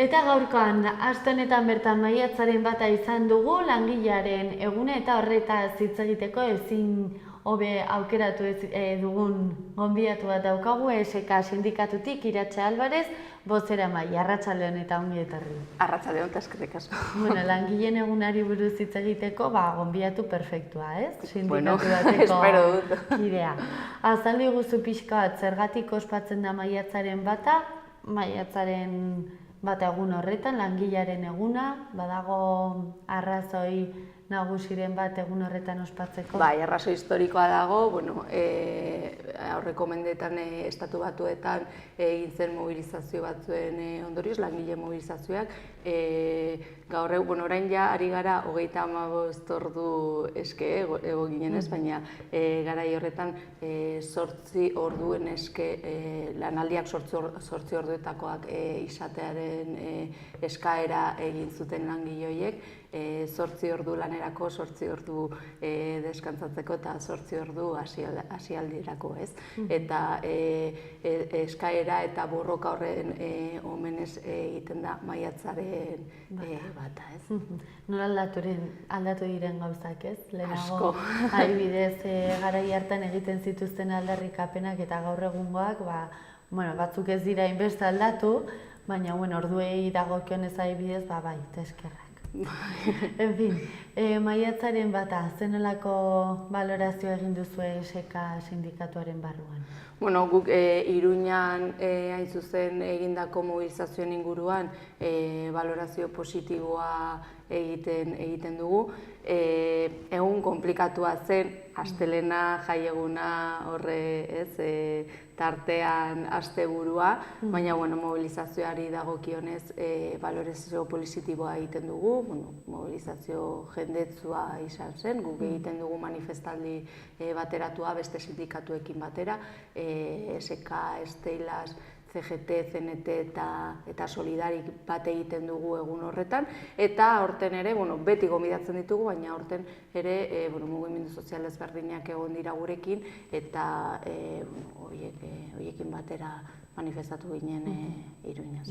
Eta gaurkoan, aste honetan bertan maiatzaren bata izan dugu, langilearen eguna eta horretaz hitz egiteko ezin hobe aukeratu dugun gonbidatu bat daukagu, ESK sindikatutik Iratxe Alvarez, bozeramaile, arratsaldeon eta ongi etorri. Arratsaldeon eta eskerrik asko. Bueno, langileen egunari buruz hitz egiteko, gonbidatu perfektua, ez? Bueno, Sindikatu espero dut. kidea. Azaldu guzu pixka bat, zergatik ospatzen da maiatzaren bata, maiatzaren bata egun horretan, langilearen eguna, badago arrazoi nagusiren bat egun horretan ospatzeko? Bai, arrazoi historikoa dago, aurreko mendeetan estatu batuetan egin zen mobilizazio batzuen ondorioz, langile mobilizazioak. Gaur egun, orain ja, ari gara, 35 ordu eske ego ginen ez, baina garai horretan 8 orduen eske lanaldiak 8 orduetakoak izatearen eskaera egin zuten langile horiek, 8 ordu lanerako, 8 ordu deskantzatzeko eta 8 ordu hasialdirako, ez? Eta eskaera eta borroka horren omenez egiten da maiatzaren bata, ez? Nola aldatu diren gauzak, ez? Asko. Adibidez, garai hartan egiten zituzten aldarrikapenak eta gaur egungoak, batzuk ez dira hainbeste aldatu, baina orduei dagokionez adibidez, bai, eskerrak. En fin, maiatzaren bata, zenolako balorazioa egin duzu ESK sindikatuaren barruan? Guk Iruñan hain zuzen egindako mobilizazioen inguruan balorazio positiboa egiten dugu. Egun konplikatua zen, astelena, jaieguna, tartean asteburua, baina mobilizazioari dagokionez balorazio positiboa egiten dugu, mobilizazio jendetsua izan zen, guk egiten dugu manifestaldi bateratua beste sindikatuekin batera, ESK, Steilas, CGT, CNT eta Solidarik bat egiten dugu egun horretan, eta aurten ere, beti gonbidatzen ditugu, baina aurten ere mugimendu sozial ezberdinak egon dira gurekin, eta horiekin batera manifestatu ginen Iruñan.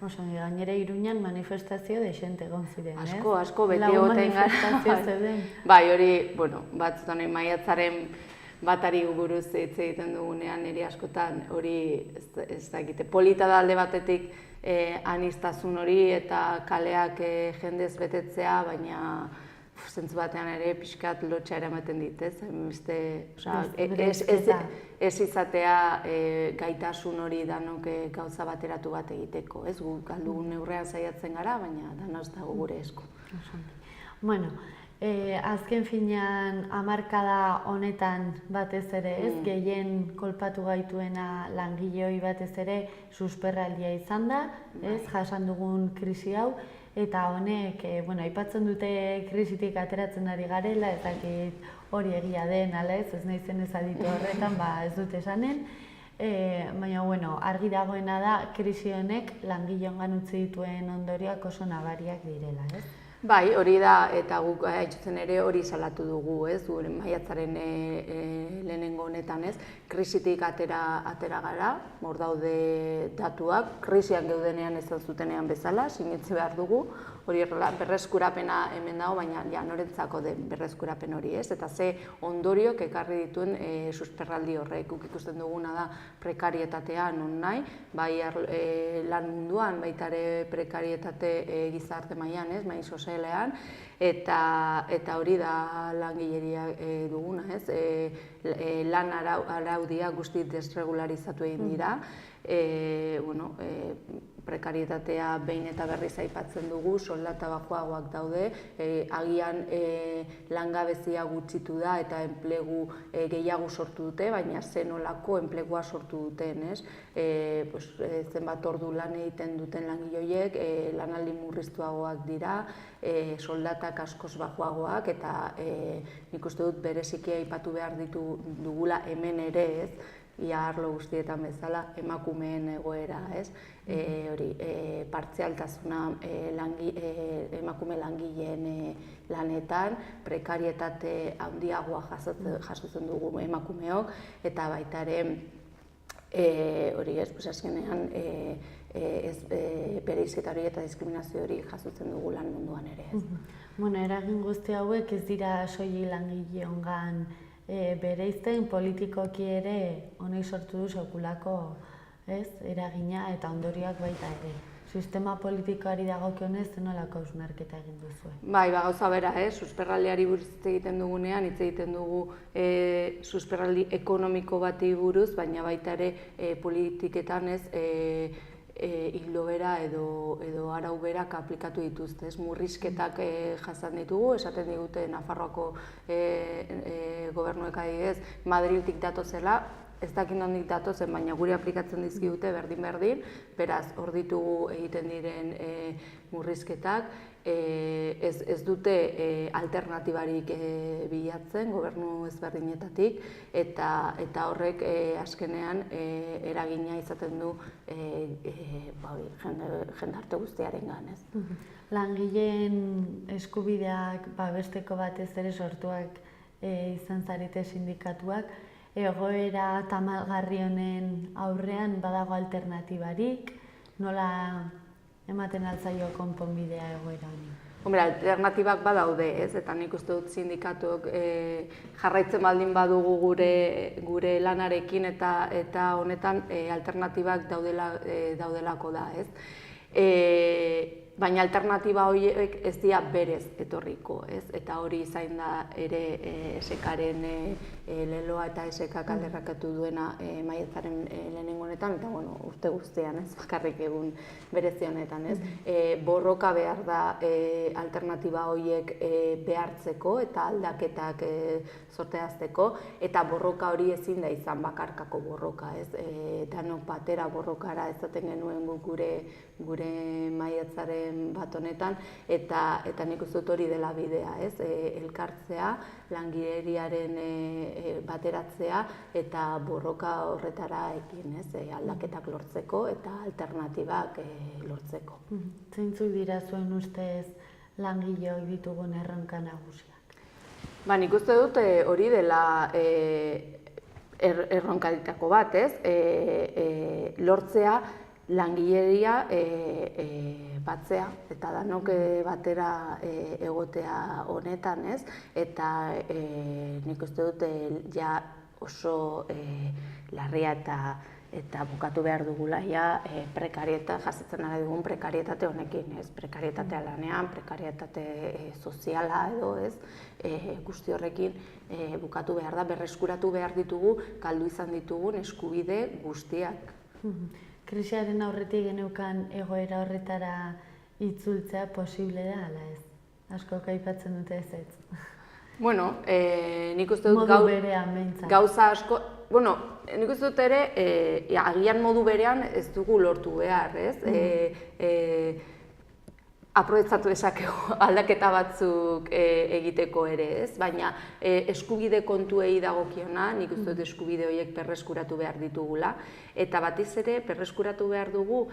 Gainera Iruñan manifestazio dexente egon ziren, ez? Asko, beti egoten gara. Manifestazio zeuden. Bai, hori, batzutan maiatzaren batari buruz hitz egiten dugunean niri askotan hori ez dakite. Polita da alde batetik aniztasun hori eta kaleak jendez betetzea, baina zentzu batean ere pixkat lotxa eramaten dit, ez? Ez izatea gaitasun hori danok gauza bateratu bat egiteko, ez? Gu galdugun neurrean saiatzen gara, baina dana ez dago gure esku. Azken finean hamarkada honetan batez ere, ez? Gehien kolpatu gaituena langileoi batez ere susperraldia izan da, ez? Jasan dugun krisi hau, eta honek, aipatzen dute krisitik ateratzen ari garela, ez dakit hori egia den, ala ez naizen ez aditu horretan, ez dut esanen, baina, argi dagoena da, krisi honek langileongan utzi dituen ondorioak oso nabariak direla, ez? Bai, hori da, eta guk haitzutzen ere hori salatu dugu, ez? Gure maiatzaren lehenengo honetan, ez? Krisitik atera gara, hor daude datuak, krisian geudenean ez zutenean bezala, sinetze behar dugu, hori berreskurapena hemen dago, baina norentzako den berreskurapen hori, ez? Eta ze ondoriok ekarri dituen susperraldi horrek, guk ikusten duguna da prekarietatea non nahi, bai lan munduan, baita ere prekarietate gizarte mailan, ez? Mai sozialean, eta hori da langileria duguna, ez? Lan araudia guzti desregularizatu egin dira, prekarietatea behin eta berriz aipatzen dugu, soldata baxuagoak daude, agian langabezia gutxitu da eta enplegu gehiago sortu dute, baina zenolako enplegua sortu duten, ez? Zenbat ordu lan egiten duten langile horiek, lanaldi murriztuagoak dira, soldatak askoz baxuagoak, eta nik uste dut bereziki aipatu behar dugula hemen ere, ez? Ia arlo guztietan bezala, emakumeen egoera, ez? Hori, partzialtasuna emakume langileen lanetan, prekarietate handiagoa jasotzen dugu emakumeok, eta baita ere, hori ez, azkenean bereizketa hori eta diskriminazio hori jasotzen dugu lan munduan ere, ez. Bueno, eragin guzti hauek ez dira soilik langileongan bereizten, politikoki ere honek sortu du sekulako, ez, eragina eta ondorioak baita ere. Sistema politikoari dagokionez nolako hausnarketa egin duzue? Bai, gauza bera, susperraldiari buruz hitz egiten dugunean, hitz egiten dugu susperraldi ekonomiko bati buruz, baina baita ere politiketan hildo bera edo arau berak aplikatu dituzte. Murrizketak jasan ditugu, esaten digute Nafarroako gobernuek adibidez, Madrildik datozela, ez dakit nondik datozen, baina guri aplikatzen dizkigute berdin-berdin, beraz, hor ditugu egiten diren murrizketak, ez dute alternatibarik bilatzen gobernu ezberdinetatik, eta horrek azkenean eragina izaten du jendarte guztiarengan, ez. Langileen eskubideak babesteko batez ere sortuak izan zarete sindikatuak, egoera tamalgarri honen aurrean badago alternatibarik, nola ematen altzaio konponbidea egoera honi? Hombre, alternatibak badaude, ez? Eta nik uste dut sindikatuok jarraitzen baldin badugu gure lanarekin eta honetan alternatibak daudelako da, ez? Baina alternatiba horiek ez dira berez etorriko, ez? Eta hori zain da ere SK-aren leloa eta SK-ak alderrakatu duena maiatzaren lehenengo honetan, eta urte guztian, ez? Bakarrik egun berezi honetan, ez? Borroka behar da alternatiba horiek behartzeko eta aldaketak sorteazteko, eta borroka hori ezin da izan bakarkako borroka, ez? Danok batera borrokara ezaten genuen gure maiatzaren bat honetan, eta nik uste dut hori dela bidea, ez? Elkartzea, langileriaren bateratzea eta borroka horretara ekin, ez? Aldaketak lortzeko eta alternatibak lortzeko. Zeintzuk dira zuen ustez langileok ditugun erronka nagusiak? Nik uste dut hori dela erronkaditako bat, ez? Lortzea langileria batzea eta danok batera egotea honetan, ez? Eta nik uste dut ja oso larria eta bukatu behar dugula jasotzen ari dugun prekarietate honekin, ez? Prekarietatea lanean, prekarietate soziala edo, ez? Guzti horrekin bukatu behar da, berreskuratu behar ditugu, galdu izan ditugun eskubide guztiak. Krisiaren aurretik geneukan egoera horretara itzultzea posible da, ala ez? Asko aipatzen dute ez ez. Bueno, nik uste dut modu berean behintzat. Gauza asko, nik uste dut ere, agian modu berean ez dugu lortu behar, ez? Aprobetxatu dezakegu aldaketa batzuk egiteko ere, ez? Baina eskubide kontuei dagokiona, nik uste dut eskubide horiek berreskuratu behar ditugula, eta batiz ere berreskuratu behar dugu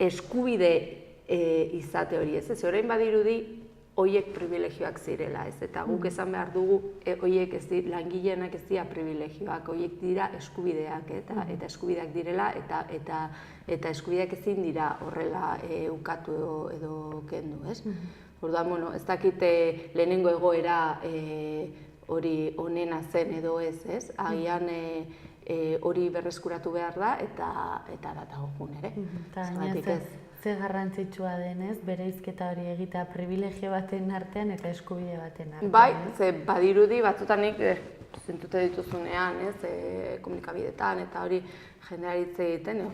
eskubide izate hori, ez? Orain badirudi horiek privilegioak zirela, ez? Eta guk esan behar dugu horiek langileenak ez dira privilegioak, horiek dira eskubideak, eta eskubideak direla, eta eskubideak ezin dira horrela ukatu edo kendu, ez? Orduan, ez dakite lehenengo egoera hori onena zen edo ez, ez? Agian hori berreskuratu behar da, eta datagogun ere. Ze garrantzitsua denez, bereizketa hori egitea privilegio baten artean eta eskubide baten artean. Bai, ze badirudi batzutanik zentute dituzunean, komunikabidetan eta hori jendearitze egiten,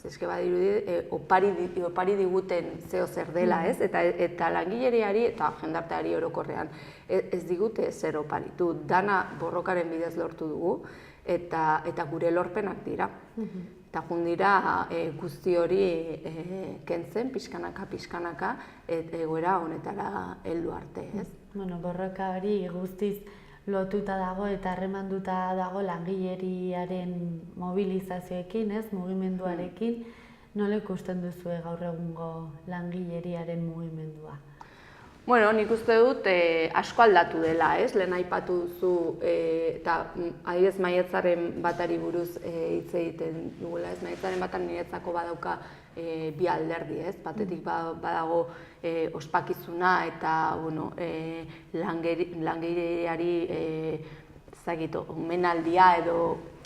eske badirudi opari diguten zeo zer dela, ez? Eta langileriari eta jendarteari orokorrean ez digute zer oparitu, dana borrokaren bidez lortu dugu eta gure lorpenak dira. Eta jundira guzti hori kentzen, pixkanaka, egoera honetara heldu arte, ez? Borroka hori guztiz lotuta dago eta harremanduta dago langileriaren mobilizazioekin, ez? Mugimenduarekin. Nola ikusten duzue gaur egungo langileriaren mugimendua? Bueno, nik uste dut asko aldatu dela, ez? Lehen aipatu duzu, eta adibidez maiatzaren batari buruz hitz egiten dugula, ez? Maiatzaren batan niretzako badauka bi alderdi, ez? Batetik badago ospakizuna eta, bueno, langileriari omenaldia edo,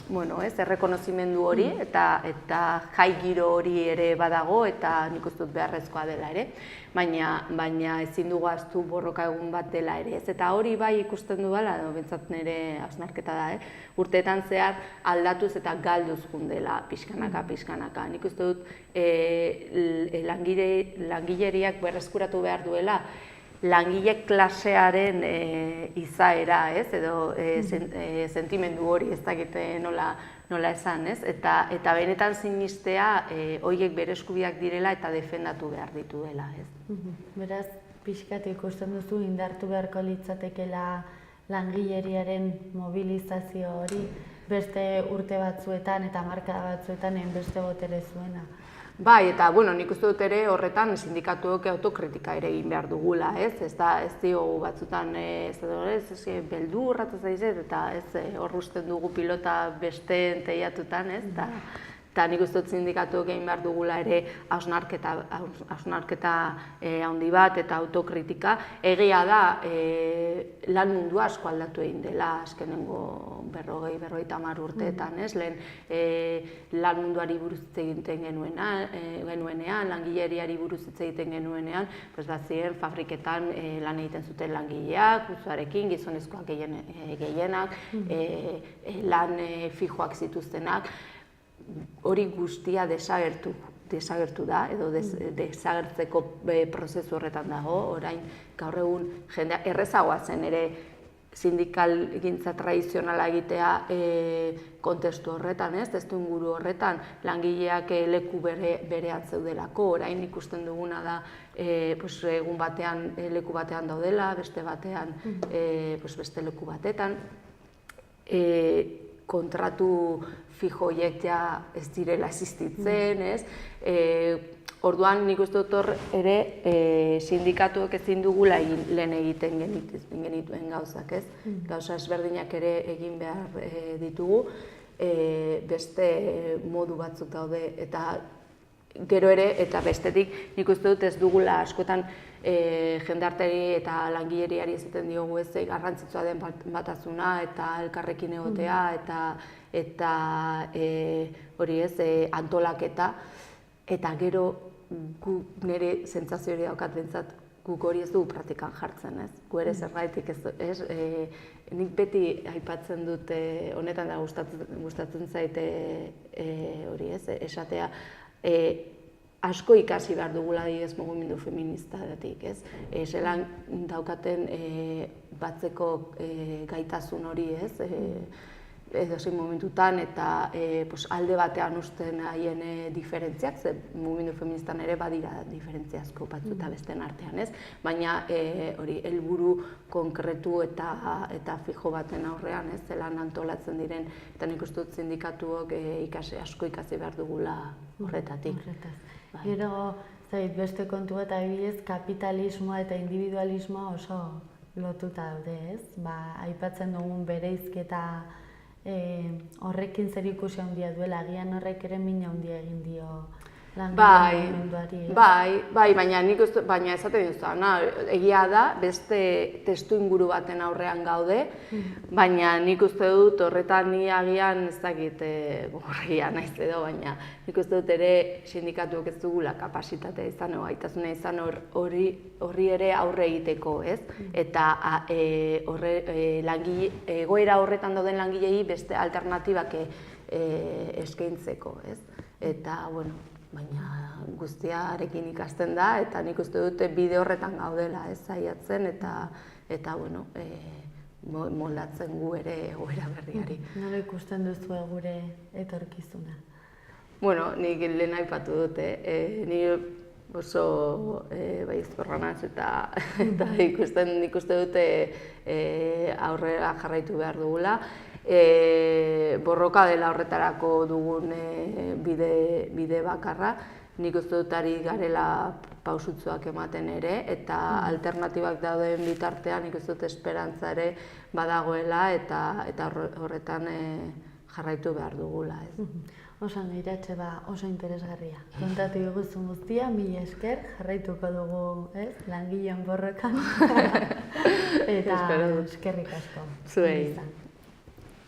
bueno, ez, errekonozimendu hori eta jai giro hori ere badago eta nik uste dut beharrezkoa dela ere, baina ezin dugu ahaztu borroka egun bat dela ere, ez? Eta hori bai ikusten dudala, behintzat nire hausnarketa da, urteetan zehar aldatuz eta galduz jundela pixkanaka. Nik uste dut langileriak berreskuratu behar duela langile klasearen izaera, ez? Edo sentimendu hori, ez dakite nola esan, ez? Eta benetan sinistea horiek bere eskubideak direla eta defendatu behar dituela, ez? Beraz, pixkat ikusten duzu indartu beharko litzatekeela langileriaren mobilizazio hori beste urte batzuetan eta hamarkada batzuetan beste botere zuena. Bai, eta, bueno, nik uste dut ere horretan sindikatuok autokritika ere egin behar dugula, ez? Ez diogu batzutan, beldurra eta hor usten dugu pilota besteen teiatutan, ez? Eta nik uste dut sindikatuok egin behar dugula ere hausnarketa handi bat eta autokritika. Egia da, lan mundua asko aldatu egin dela azkenengo 40-50 urteetan, ez? Lehen lan munduari buruz hitz egiten genuenean, langileriari buruz hitz egiten genuenean, bazien fabriketan lan egiten zuten langileak, putzuarekin, gizonezkoak gehienak, lan fijoak zituztenak, hori guztia desagertu da, edo desagertzeko prozesu horretan dago, orain gaur egun jendea errezagoa zen ere sindikalgintza tradizionala egitea kontestu horretan, ez? Testuinguru horretan langileak leku berean zeudelako, orain ikusten duguna da egun batean leku batean daudela, beste batean beste leku batetan. Kontratu fijo horiek ja ez direla existitzen, ez? Orduan nik uste dut hor ere sindikatuek ezin dugula lehen egiten genituen gauzak, ez? Gauza ezberdinak ere egin behar ditugu, beste modu batzuk daude eta gero ere, eta bestetik nik uste dut ez dugula askotan jendarteri eta langileriari ezaten diogu ez garrantzitsua den batasuna eta elkarrekin egotea eta hori ez antolaketa. Eta gero nire sentsazio hori daukat behintzat guk hori ez dugu praktikan jartzen, ez? Gu ere zerbaitik ez, nik beti aipatzen dut honetan da gustatzen zaite hori ez, esatea asko ikasi behar dugula adibidez mugimendu feministatik, ez? Zelan daukaten batzeko gaitasun hori, ez? Edozein momentutan eta alde batean uzten haien diferentziak, ze mugimendu feministan ere badira diferentzia asko batzu eta besteen artean, ez? Baina hori helburu konkretu eta fijo baten aurrean, ez? Zelan antolatzen diren, eta nik uste dut sindikatuok asko ikasi behar dugula horretatik. Gero, beste kontu eta adibidez, kapitalismoa eta individualismoa oso lotuta daude, ez? Aipatzen dugun bereizketa horrekin zer ikusi handia duela, agian horrek ere min handia egin dio langile munduari. Bai, baina esaten duzu, egia da, beste testuinguru baten aurrean gaude, baina nik uste dut horretan ni agian ez dakit gorria naiz edo, baina nik uste dut ere sindikatuok ez dugula kapasitatea izan, gaitasuna izan horri ere aurre egiteko, ez? Eta egoera horretan dauden langilei beste alternatibak eskaintzeko, ez? Eta, bueno, baina guztiarekin ikasten da, eta nik uste dute bide horretan gaudela, ez, saiatzen, eta bueno, moldatzen gu ere egoera berriari. Nola ikusten duzu gure etorkizuna? Bueno, nik lehen aipatu dute, ni oso baizkorra naiz eta ikusten dute aurrera jarraitu behar dugula. Borroka dela horretarako dugun bide bakarra, nik uste dut ari garela pausutsuak ematen ere, eta alternatibak dauden bitartean nik uste dut esperantza ere badagoela eta horretan jarraitu behar dugula. Osan Iratxe, oso interesgarria. Kontatu diguzun guztia, mila esker, jarraituko dugu, langileen borrokan. Eta eskerrik asko. Zuei.